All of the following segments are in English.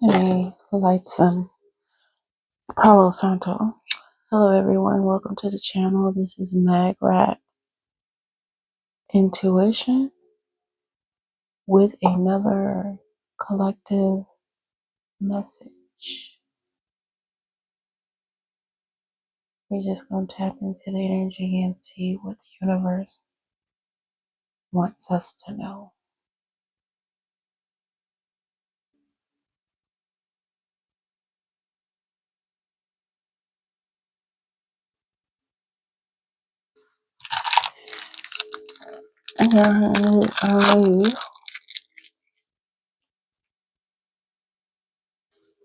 Hey, light some Palo Santo. Hello, everyone. Welcome to the channel. This is Magrat Intuition with another collective message. We're just going to tap into the energy and see what the universe wants us to know.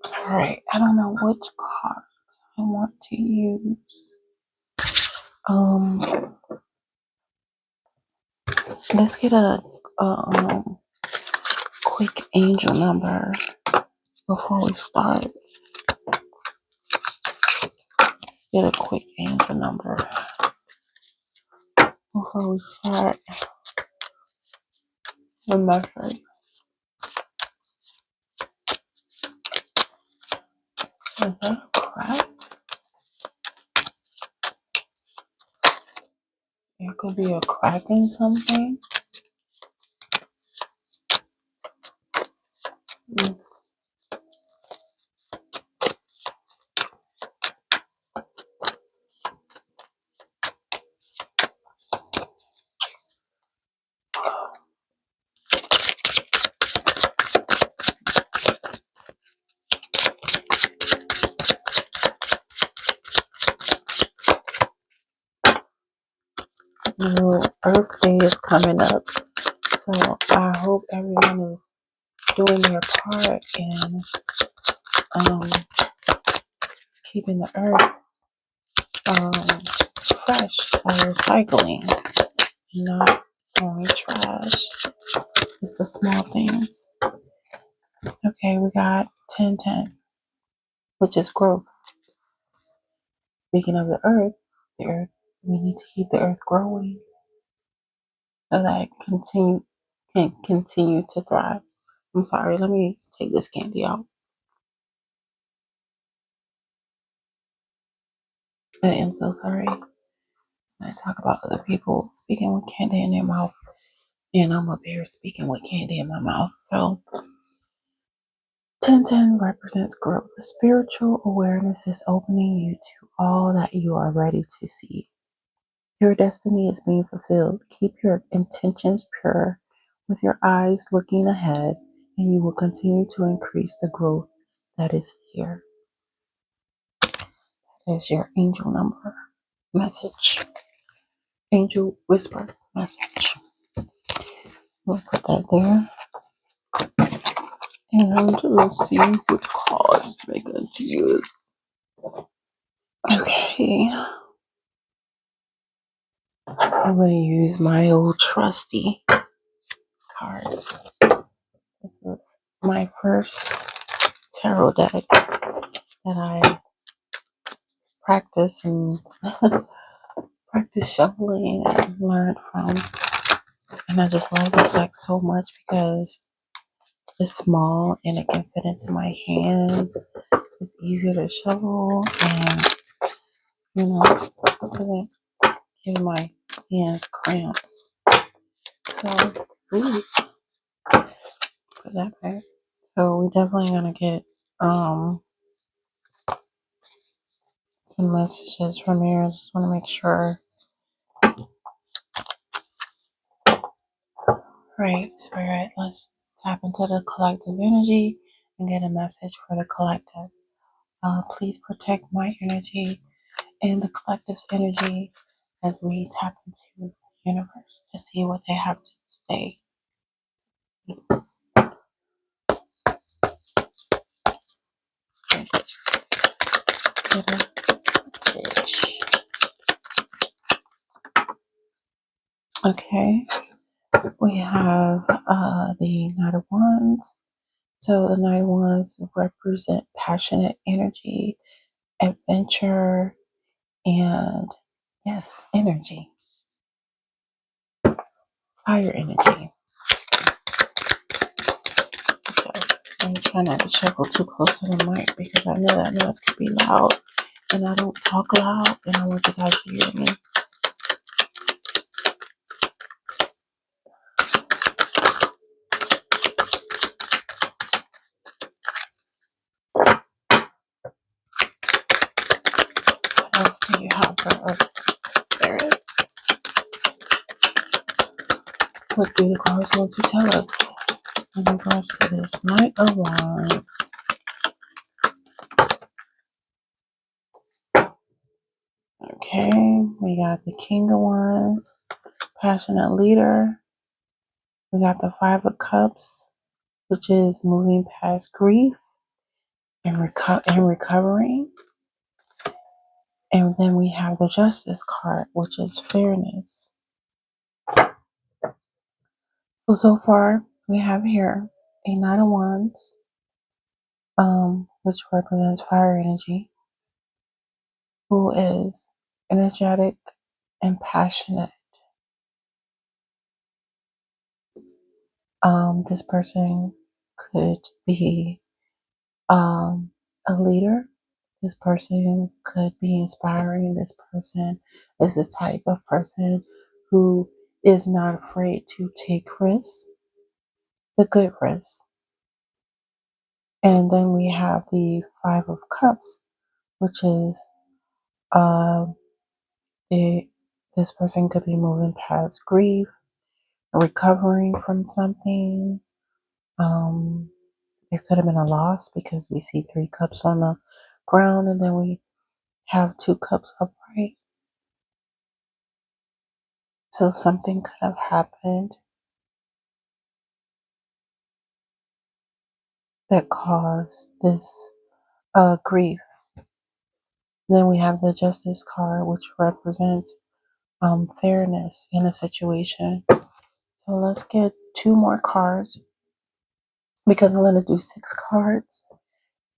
Alright, I don't know which card I want to use. Let's get a quick angel number before we start. Get a quick angel number before we start the message. Is that a crack? It could be a crack in something. Earth Day is coming up, so I hope everyone is doing their part in keeping the earth fresh by recycling, not throwing trash. It's the small things. Okay, we got 1010, which is growth. Speaking of the earth, we need to keep the earth growing so that it can continue to thrive. I'm sorry, let me take this candy out. I am so sorry. I talk about other people speaking with candy in their mouth, and I'm up here speaking with candy in my mouth. So 1010 represents growth. The spiritual awareness is opening you to all that you are ready to see. Your destiny is being fulfilled. Keep your intentions pure with your eyes looking ahead, and you will continue to increase the growth that is here. That is your angel number message. Angel whisper message. We'll put that there. And let's see which cards we're going to use. Okay. I'm going to use my old trusty cards. This is my first tarot deck that I practice and practice shuffling and learn from. And I just love this deck so much because it's small and it can fit into my hand. It's easier to shuffle and, it doesn't give my hands cramps. So, put that back. So we definitely gonna get some messages from here. I just want to make sure. Right, Spirit, let's tap into the collective energy and get a message for the collective. Please protect my energy and the collective's energy as we tap into the universe to see what they have to say. Okay, we have the Knight of Wands. So the Knight of Wands represent passionate energy, adventure, and yes, energy, fire energy. I'm trying not to chuckle too close to the mic because I know that noise could be loud, and I don't talk loud, and I want you guys to hear me. What else do you have for us, Spirit? What do the cards want to tell us in regards to this Knight of Wands? Okay, we got the King of Wands, passionate leader. We got the Five of Cups, which is moving past grief and recovering. And then we have the Justice card, which is fairness. So far we have here a Knight of Wands, which represents fire energy, who is energetic and passionate. This person could be a leader. This person could be inspiring. This person is the type of person who is not afraid to take risks, the good risks. And then we have the Five of Cups, which is uh, this person could be moving past grief, recovering from something. Um, there could have been a loss because we see three cups on the ground, and then we have two cups upright. So something could have happened that caused this grief. Then we have the Justice card, which represents fairness in a situation. So let's get two more cards because I'm going to do 6 cards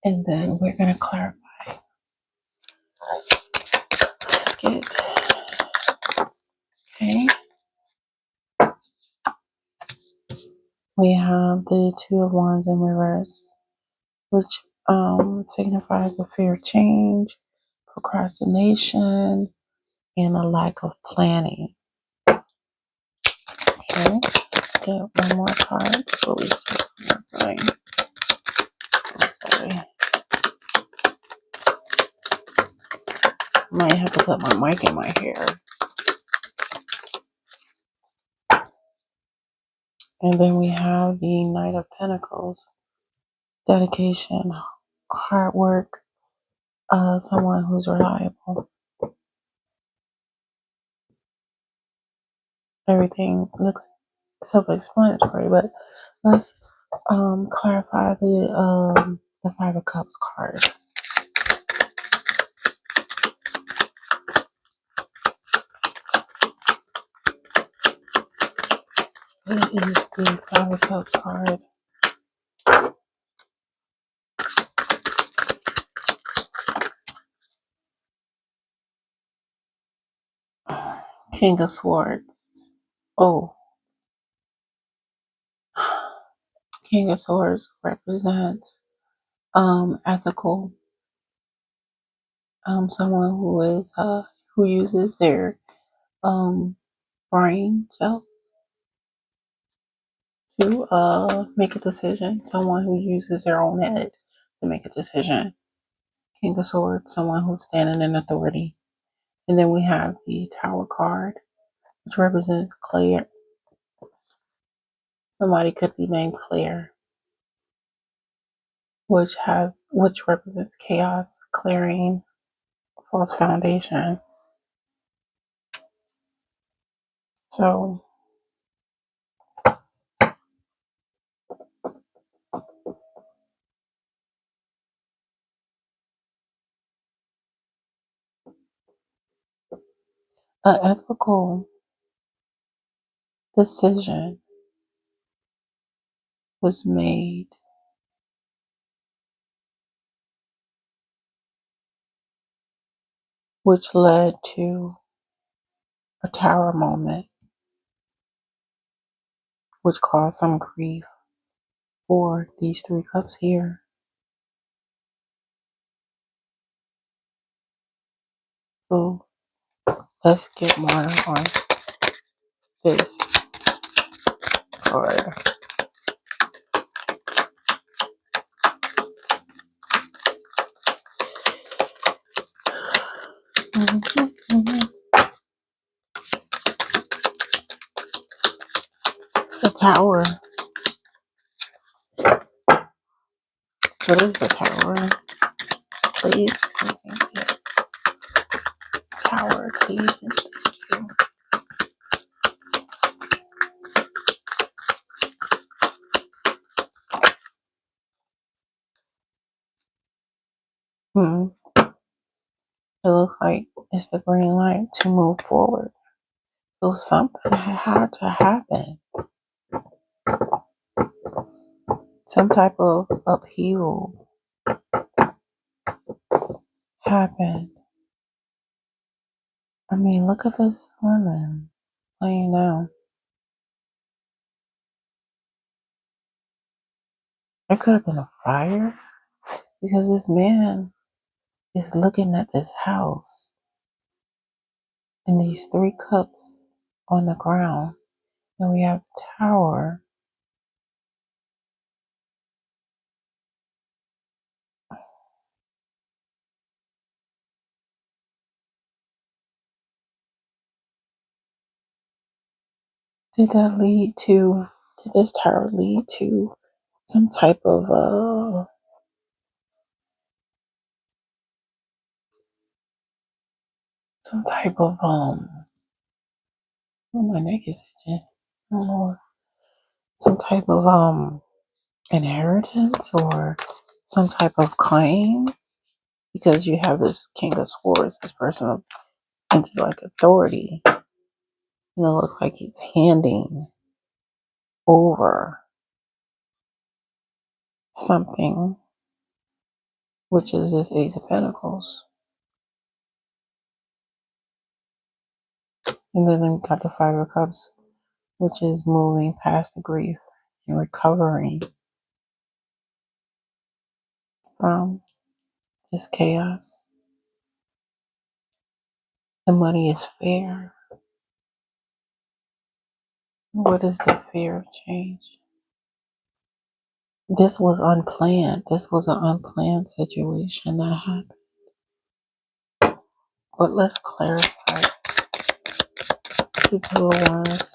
and then we're going to clarify. Let's get, okay. We have the Two of Wands in reverse, which signifies a fear of change, procrastination, and a lack of planning. Okay, get one more card before we start. Okay. I'm sorry. Might have to put my mic in my hair. And then we have the Knight of Pentacles, dedication, hard work, someone who's reliable. Everything looks self-explanatory, but let's clarify the Five of Cups card. What is the Five of Cups card? King of Swords. Oh, King of Swords represents ethical, someone who is who uses their brain cells to make a decision. Someone who uses their own head to make a decision. King of Swords, someone who's standing in authority. And then we have the Tower card, which represents Claire. Somebody could be named Claire, which represents chaos, clearing, false foundation. So an ethical decision was made, which led to a tower moment, which caused some grief, for these 3 cups here. So let's get more on this card. It's a tower. What is the tower? Please. Tower, please. It looks like it's the green light to move forward. So something had to happen. Some type of upheaval happened. I mean, look at this woman laying down. There could have been a fire because this man is looking at this house and these 3 cups on the ground. And we have a tower. Did this tower lead to some type of, oh, my neck is itching. Oh Lord. Some type of, inheritance or some type of claim? Because you have this King of Swords, this person of intellect authority. And it looks like he's handing over something, which is this Ace of Pentacles. And then we got the Five of Cups, which is moving past the grief and recovering from this chaos. The money is fair. What is the fear of change? This was unplanned. This was an unplanned situation that happened. But let's clarify the 2 of Wands.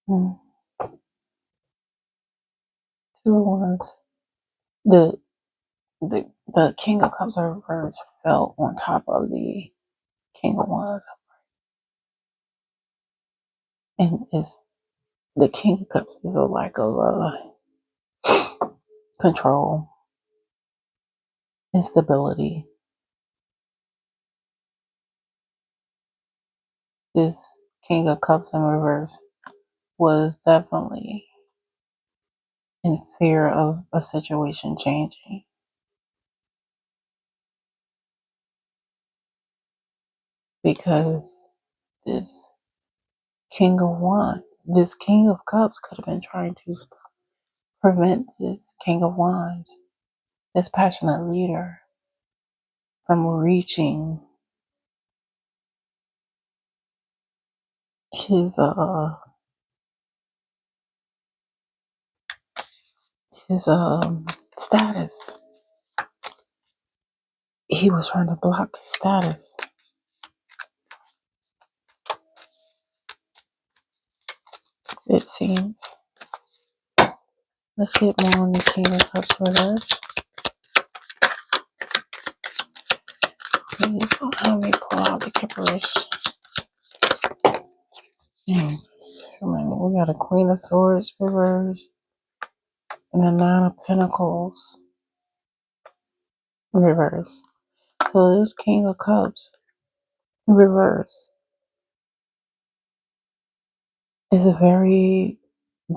Hmm. 2 of Wands. The King of Cups reversed fell on top of the King of Wands, and is the King of Cups is a lack of control, instability. This King of Cups in reverse was definitely in fear of a situation changing, because this King of Wands, this King of Cups could have been trying to prevent this King of Wands, this passionate leader, from reaching his his status. He was trying to block his status. It seems. Let's get more on the King of Cups with us. Please don't have me pull out the Kipperish. It's too many. We got a Queen of Swords reverse and a Nine of Pentacles reverse. So this King of Cups reverse is a very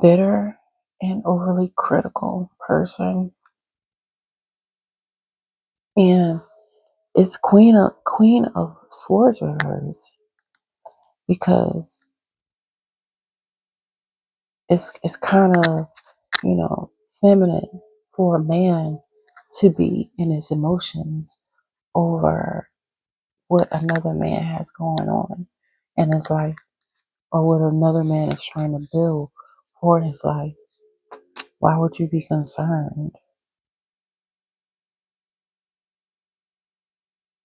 bitter and overly critical person. And It's Queen of Swords reverse because it's kind of, feminine for a man to be in his emotions over what another man has going on in his life or what another man is trying to build for his life. Why would you be concerned?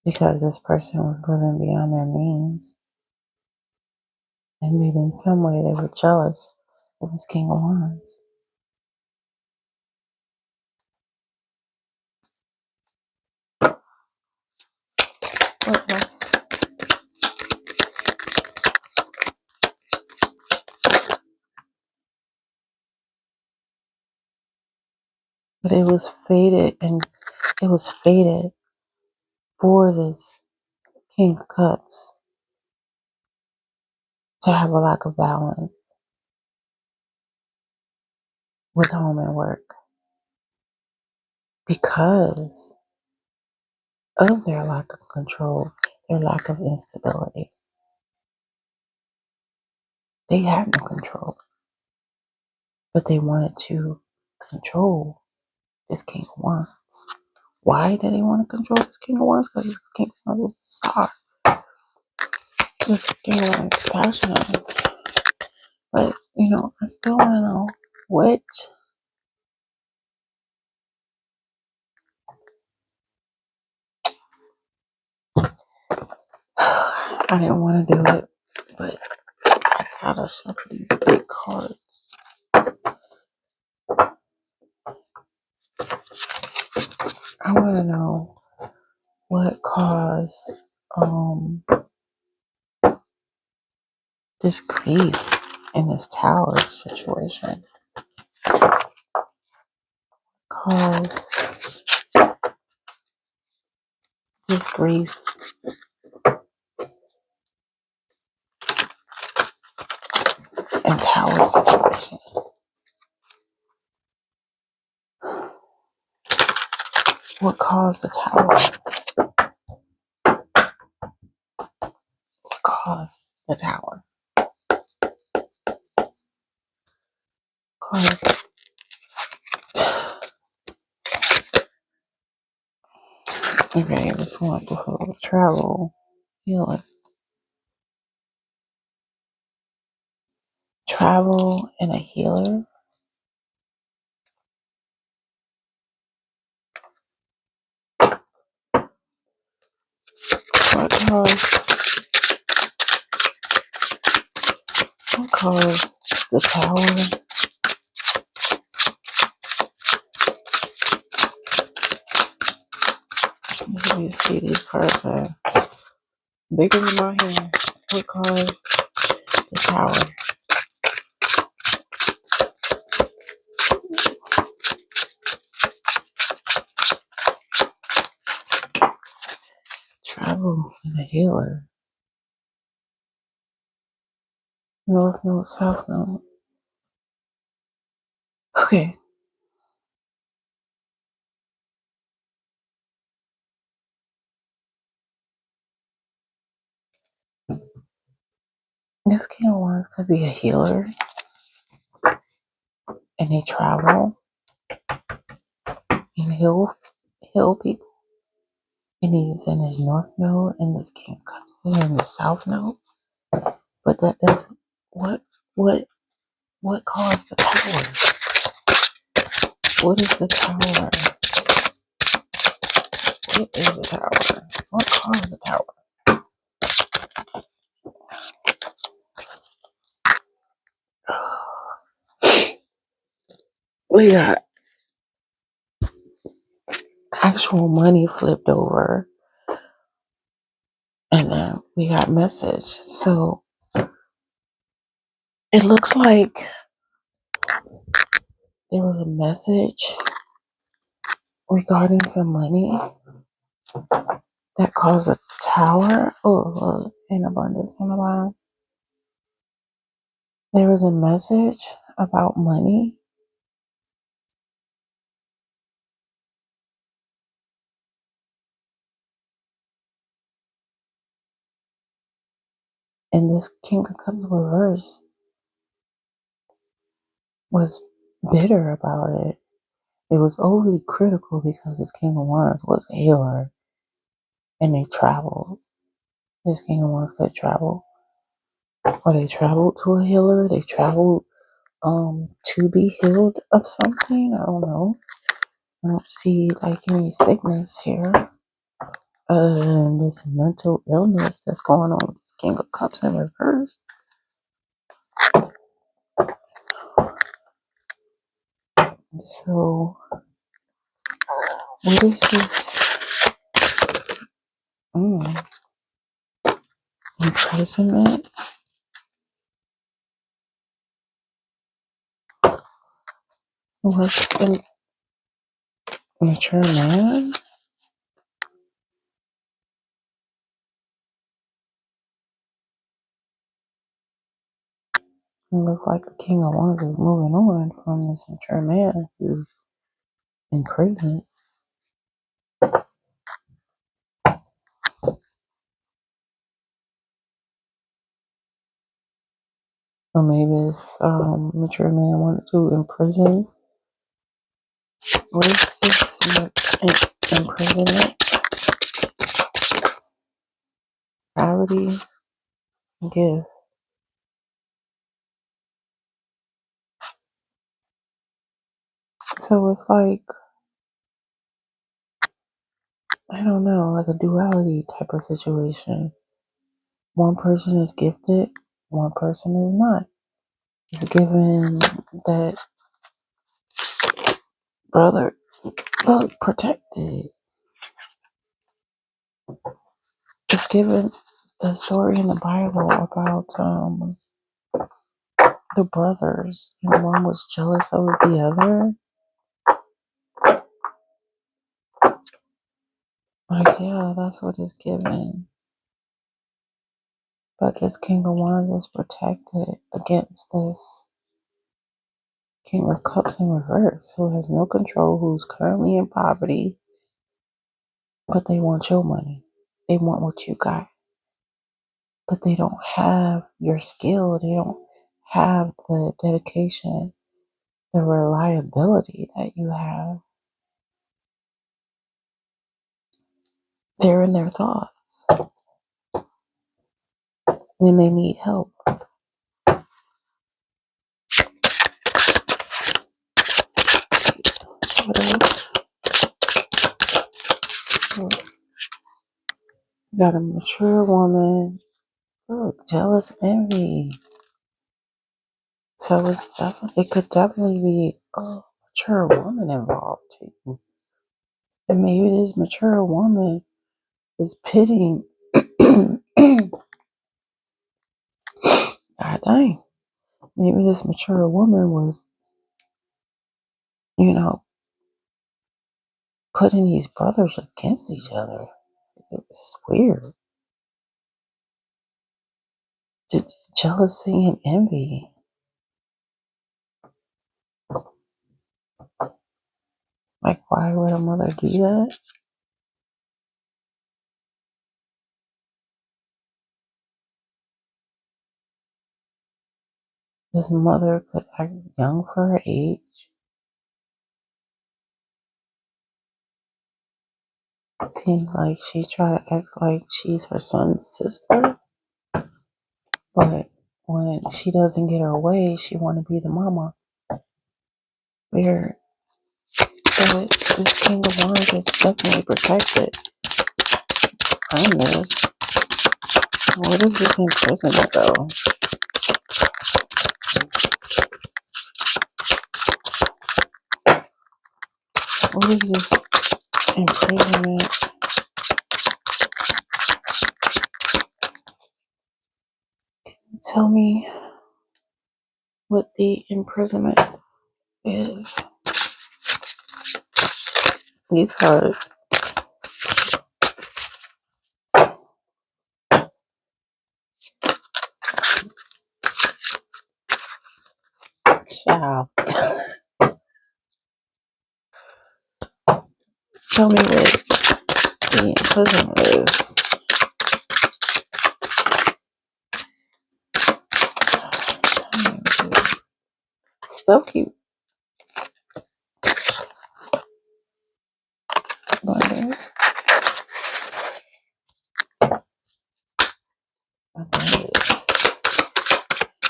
Because this person was living beyond their means. And maybe in some way they were jealous of this King of Wands. Okay. But it was fated, and it was fated for this King of Cups to have a lack of balance with home and work because of their lack of control, their lack of instability. They had no control, but they wanted to control this King of Wands. Why did they want to control this King of Wands? Because this King of Wands was the star. This King of Wands is passionate. But, I still want to know what. I didn't want to do it, but I gotta shuffle these big cards. I want to know what caused this grief in this tower situation. Cause this grief and tower situation. What caused the tower? What caused the tower? Caused. Okay, this wants to hold travel, healing. Travel and a healer. What caused the tower? You see these cards are bigger than my hand. What caused the tower? Travel and a healer. North node, south node. Okay. This King of Wands could be a healer, and they travel and heal people. And he's in his north node, and this King of Cups is in the south node. But that doesn't. What caused the tower? What is the tower? What is the tower? What caused the tower? We got actual money flipped over, and then we got message. So it looks like there was a message regarding some money that caused a tower. Oh, in abundance on the bottom. There was a message about money. And this King of Cups reverse was bitter about it. It was overly critical because this King of Wands was a healer and they traveled. This King of Wands could travel. Or they traveled to a healer, they traveled to be healed of something. I don't know. I don't see like any sickness here. Other than this mental illness that's going on with this King of Cups in reverse. So what is this imprisonment? What's a mature man? It looks like the King of Wands is moving on from this mature man who's in prison. Or maybe this mature man wanted to imprison. What is this imprisonment? Gravity, give. So it's like, I don't know, like a duality type of situation. One person is gifted, one person is not. It's given that brother, look, protected. It's given the story in the Bible about the brothers, and one was jealous of the other. Like, yeah, that's what it's given. But this King of Wands is protected against this King of Cups in reverse, who has no control, who's currently in poverty, but they want your money. They want what you got. But they don't have your skill. They don't have the dedication, the reliability that you have. They're in their thoughts. And they need help. What else? You got a mature woman. Look, jealous envy. So it could definitely be a mature woman involved too. And maybe this mature woman is pitting. God dang. Maybe this mature woman was, putting these brothers against each other. It was weird. Jealousy and envy. Like, why would a mother do that? This mother could act young for her age. It seems like she tried to act like she's her son's sister. But when she doesn't get her way, she want to be the mama. Weird. But this King of Wands is definitely protected from this. What is this imprisonment though? What is this imprisonment? Tell me what the imprisonment is. These cards. Child. Tell me what the imprisonment is. So cute. Abundance. Abundance.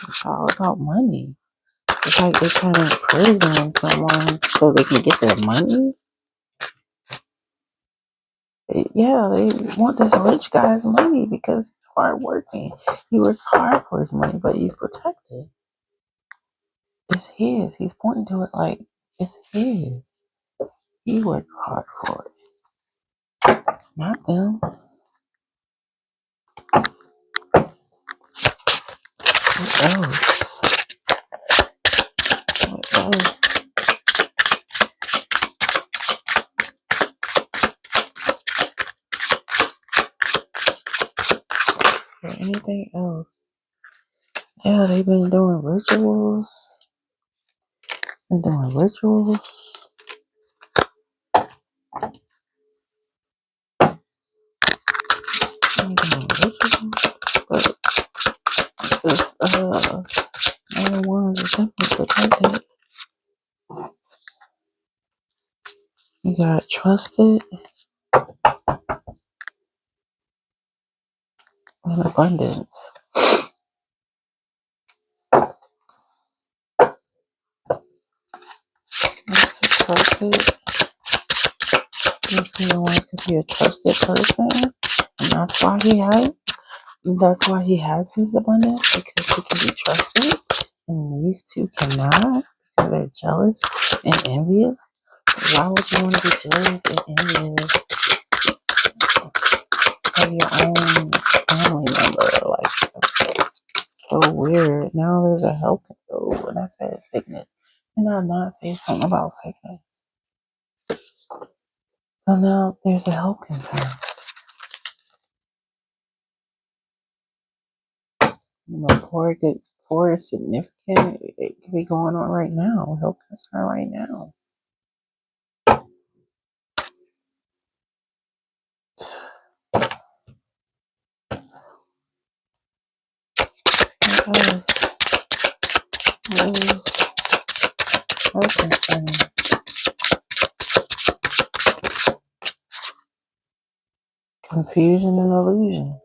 It's all about money. It's like they're trying to imprison someone so they can get their money. Yeah, they want this rich guy's money because he's hard working. He works hard for his money, but he's protected. It's his. He's pointing to it like it's his. He worked hard for it, not them. What else? What else? Or anything else? Yeah, they've been doing rituals. Been doing rituals. Been doing rituals. But this marijuana is definitely protected. You got trusted and abundance. Mr. Trusted. This one could be a trusted person, and that's why he has his abundance, because he can be trusted, and these two cannot because they're jealous and envious. Why would you want to be jealous and envious of your own family member? Like, that's so weird. Now there's a health. Oh, and I said sickness, and I not say something about sickness. So now there's a health concern. For it's significant, it could be going on right now. Health concern right now. What is health concern? Confusion and illusion.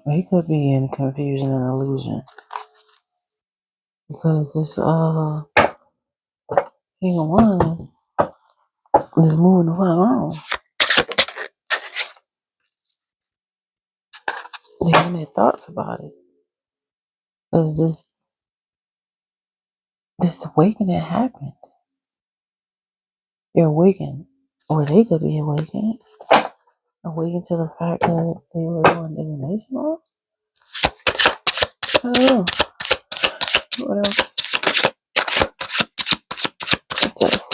He could be in confusion and illusion because this King of One is moving the fuck on. They having their thoughts about it. Because this awakening happened. You're awakened. Or they could be awakened. Awakened to the fact that they were doing divination on. I don't know. What else? Just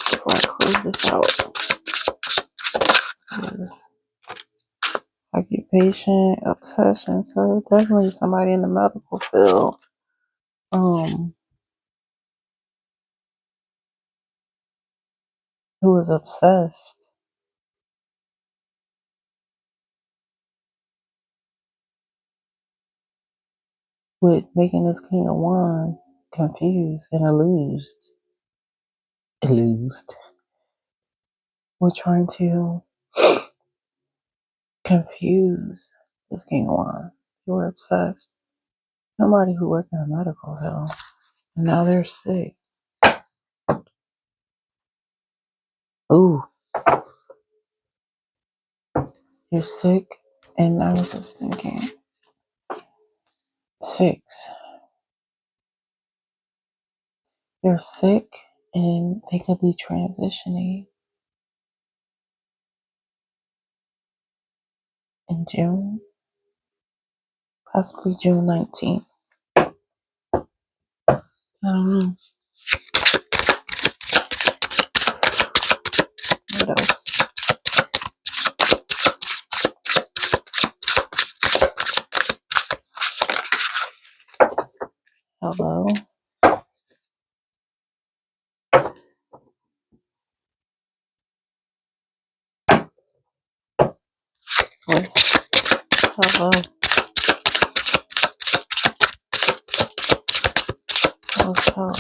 before I close this out, is occupation, obsession. So definitely somebody in the medical field, who is obsessed with making this King of Wands confused and illused. We're trying to confuse this King of Wands. You were obsessed. Somebody who worked in a medical field, and now they're sick. Ooh, you're sick, and I was just thinking, 6. You're sick, and they could be transitioning in June, possibly June 19th. I don't know. What else? Hello. this of a hotel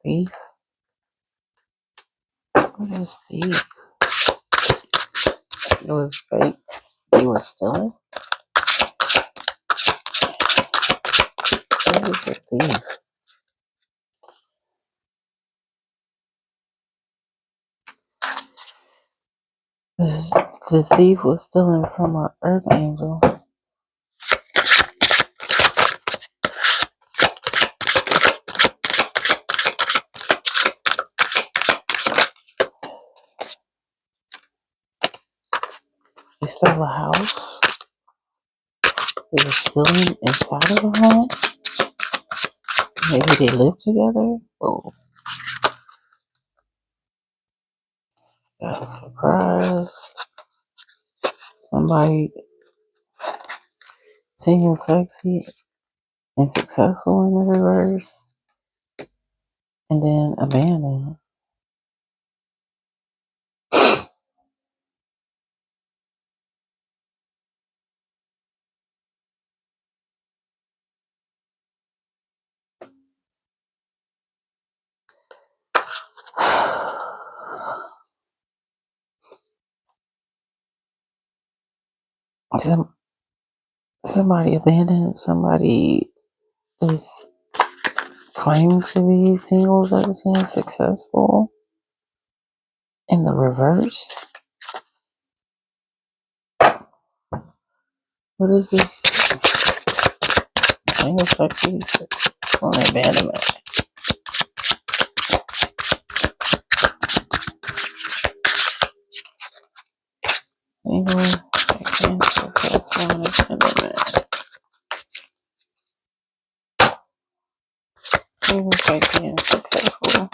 thief? What is thief? It was fake. They were stealing. What is a thief? The thief was stealing from an earth angel. He stole a house. He was stealing inside of the home. Maybe they live together. Oh, got a surprise. Somebody single, sexy, and successful in the reverse, and then abandoned. Somebody abandoned. Somebody is claiming to be single, sexy, and successful in the reverse. What is this? Single, sexy, on abandonment. Single, sexy, and successful in abandonment. Single, sexy, and successful.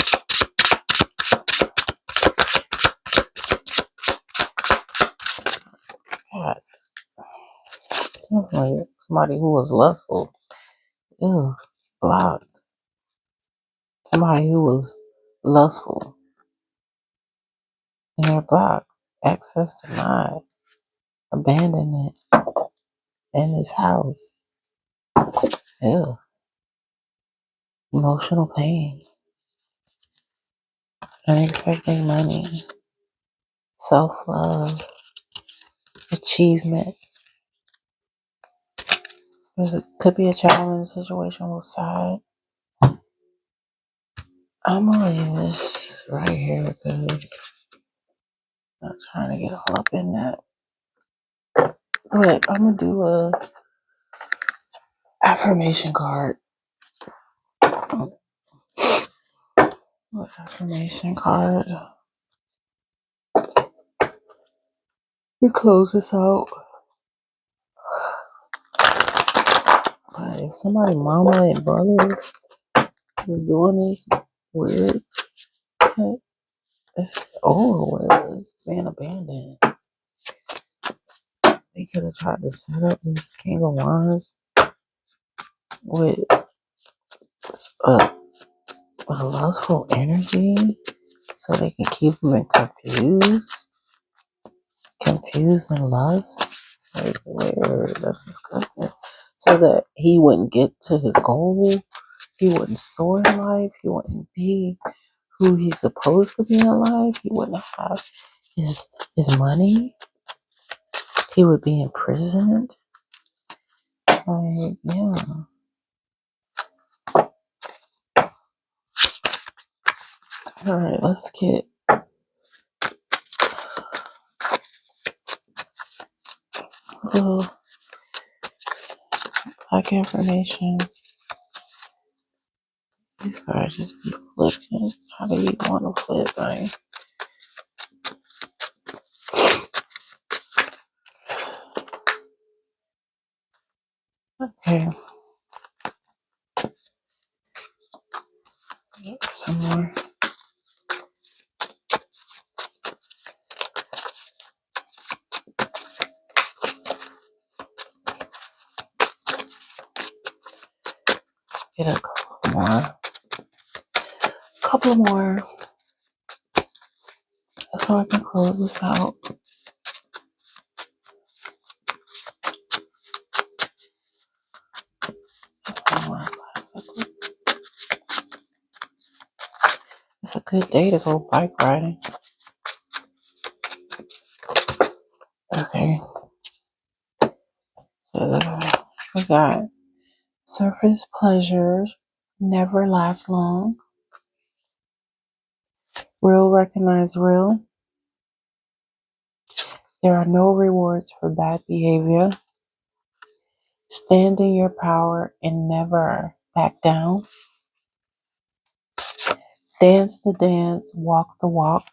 God, definitely somebody who was lustful. Ew, blocked. Somebody who was lustful. And they're blocked. Access denied. Abandonment in his house. Ew. Emotional pain. Unexpected money. Self-love. Achievement. It could be a challenging situation with side. I'm gonna leave this right here because I'm not trying to get all up in that. But I'm gonna do a affirmation card. Affirmation card. We close this out. But if somebody mama and brother was doing this weird, it's over with. It's being abandoned. They could have tried to set up this King of Wands with a lustful energy so they can keep him confused and lust. Like, weird. That's disgusting. So that he wouldn't get to his goal. He wouldn't soar in life. He wouldn't be who he's supposed to be in life. He wouldn't have his money. He would be imprisoned. Like, yeah. All right, let's get a little black information. These cards just be flipping. How do you want to flip, right? Okay. Some more. Get a couple more. So I can close this out. It's a good day to go bike riding. Okay. We got surface pleasures never last long. Real recognize real. There are no rewards for bad behavior. Stand in your power and never back down. Dance the dance, walk the walk.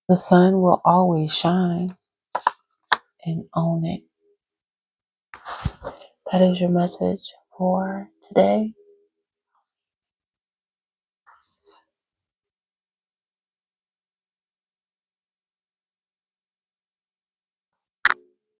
The sun will always shine, and own it. That is your message for today.